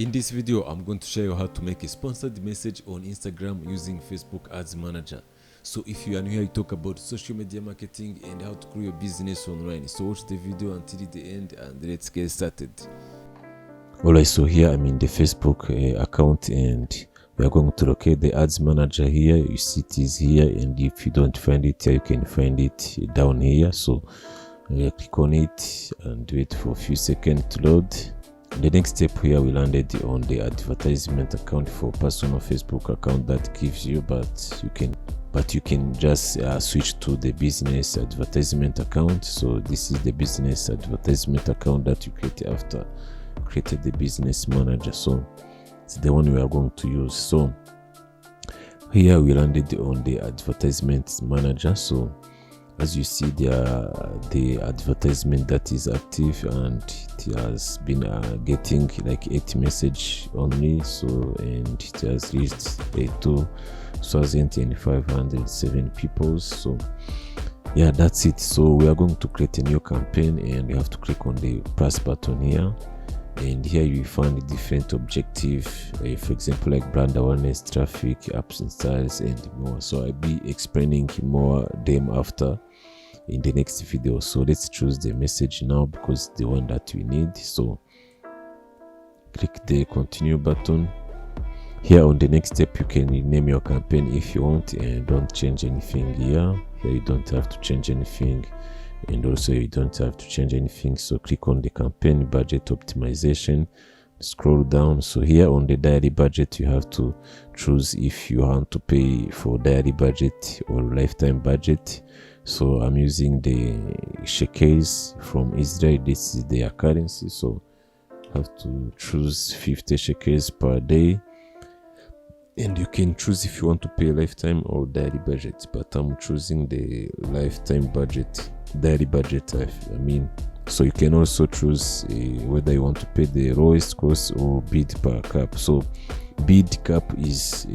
In this video, I'm going to show you how to make a sponsored message on Instagram using Facebook Ads Manager. So if you are new here, I talk about social media marketing and how to grow your business online. So watch the video until the end and let's get started. Alright, so here I'm in the Facebook account and we are going to locate the Ads Manager here. You see it is here, and if you don't find it here, you can find it down here. So click on it and wait for a few seconds to load. The next step here, we landed on the advertisement account for personal Facebook account that gives you, but you can just switch to the business advertisement account. So this is the business advertisement account that you create after created the business manager. So it's the one we are going to use. So here we landed on the advertisement manager. So as you see there, the advertisement that is active, and it has been getting like 8 message only. So and it has reached 2,507 people. So yeah, that's it. So we are going to create a new campaign, and you have to click on the plus button here, and here you find different objective, for example, like brand awareness, traffic, apps installs, and more. So I'll be explaining more them after in the next video. So let's choose the message now because it's the one that we need. So click the continue button. Here on the next step, you can rename your campaign if you want, and don't change anything here. Here you don't have to change anything, and also you don't have to change anything. So click on the campaign budget optimization, scroll down. So here on the daily budget, you have to choose if you want to pay for daily budget or lifetime budget. So I'm using the shekels from Israel. This is their currency, so have to choose 50 shekels per day, and you can choose if you want to pay lifetime or daily budget, but I'm choosing the lifetime budget, daily budget I mean. So you can also choose whether you want to pay the lowest cost or bid per cap. So bid cap is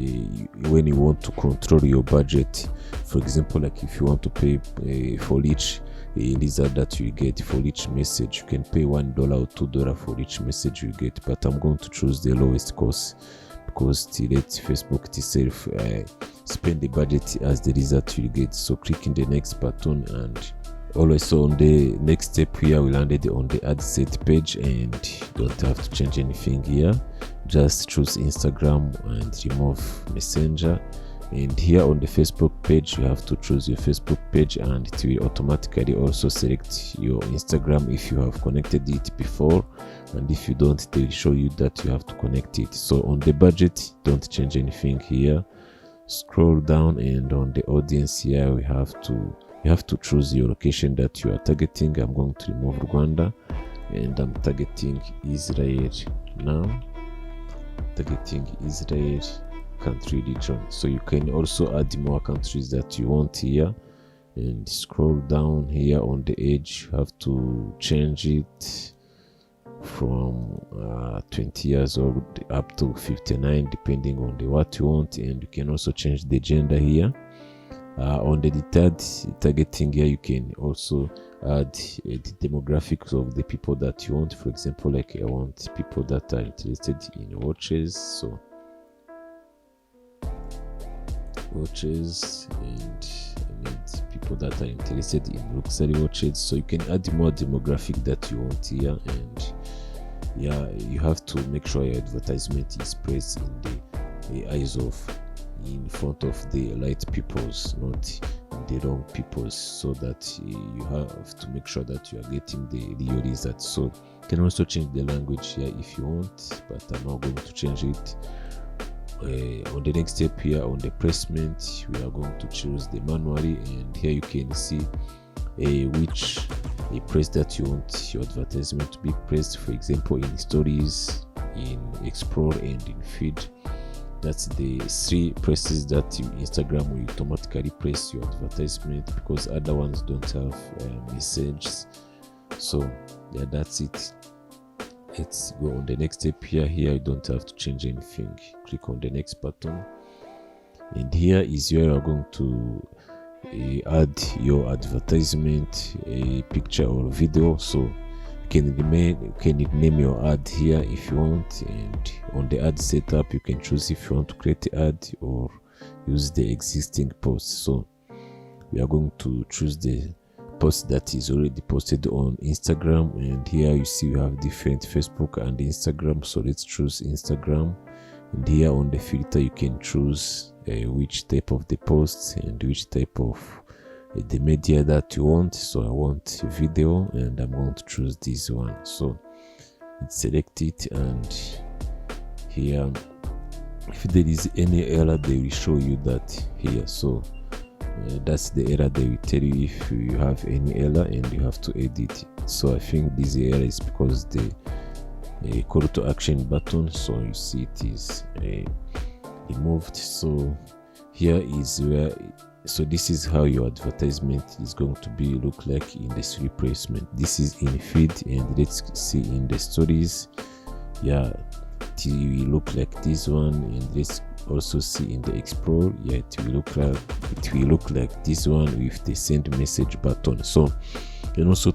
when you want to control your budget. For example, like if you want to pay for each result that you get, for each message, you can pay $1 or $2 for each message you get, but I'm going to choose the lowest cost because to let Facebook itself spend the budget as the result you get. So click in the next button, and always so on the next step here, we landed on the ad set page, and don't have to change anything here. Just choose Instagram and remove Messenger. And here on the Facebook page, you have to choose your Facebook page, and it will automatically also select your Instagram if you have connected it before, and if you don't, they will show you that you have to connect it. So on the budget, don't change anything here. Scroll down, and on the audience here, you have to choose your location that you are targeting. I'm going to remove Rwanda, and I'm targeting Israel now. Targeting Israel country region. So you can also add more countries that you want here, and scroll down here on the edge. You have to change it from 20 years old up to 59 depending on what you want, and you can also change the gender here. On the detailed targeting here, you can also add the demographics of the people that you want. For example, like I want people that are interested in watches, so watches, and I need people that are interested in luxury watches. So you can add more demographic that you want here, and yeah, you have to make sure your advertisement is placed in the eyes of, in front of the right peoples, not the wrong peoples, so that you have to make sure that you are getting the real results. So you can also change the language here if you want, but I'm not going to change it. On the next step here, on the placement, we are going to choose the manually, and here you can see which place that you want your advertisement to be placed. For example, in stories, in explore, and in feed. That's the 3 places that Instagram will automatically place your advertisement, because other ones don't have messages. So yeah, that's it. Let's go on the next step here. Here you don't have to change anything. Click on the next button, and here is where you are going to add your advertisement, a picture or video. So you can rename your ad here if you want, and on the ad setup you can choose if you want to create the ad or use the existing post. So we are going to choose the post that is already posted on Instagram, and here you see we have different Facebook and Instagram. So let's choose Instagram, and here on the filter you can choose which type of the post and which type of the media that you want. So I want video, and I'm going to choose this one. So select it, and here if there is any error they will show you that here. So that's the error. They will tell you if you have any error and you have to edit. So I think this error is because the call to action button, so you see it is removed. So here is where, so this is how your advertisement is going to be look like in this replacement. This is in feed, and let's see in the stories. Yeah, it will look like this one, and let's also see in the explore. Yeah, it will look like this one with the send message button. So you can also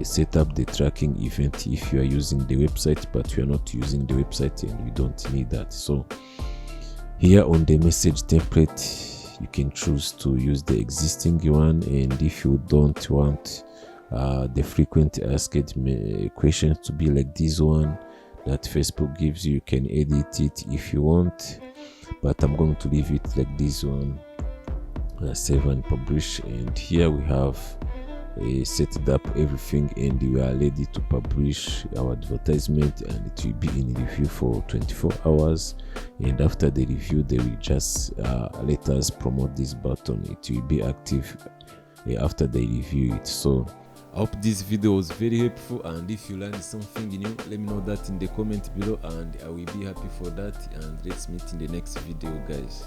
set up the tracking event if you are using the website, but you are not using the website and you don't need that. So here on the message template you can choose to use the existing one, and if you don't want the frequent asked questions to be like this one that Facebook gives you, you can edit it if you want, but I'm going to leave it like this one. Save and publish, and here we have set up everything, and we are ready to publish our advertisement, and it will be in review for 24 hours, and after the review they will just let us promote this button. It will be active after they review it. So I hope this video was very helpful, and if you learned something new, let me know that in the comment below, and I will be happy for that. And let's meet in the next video, guys.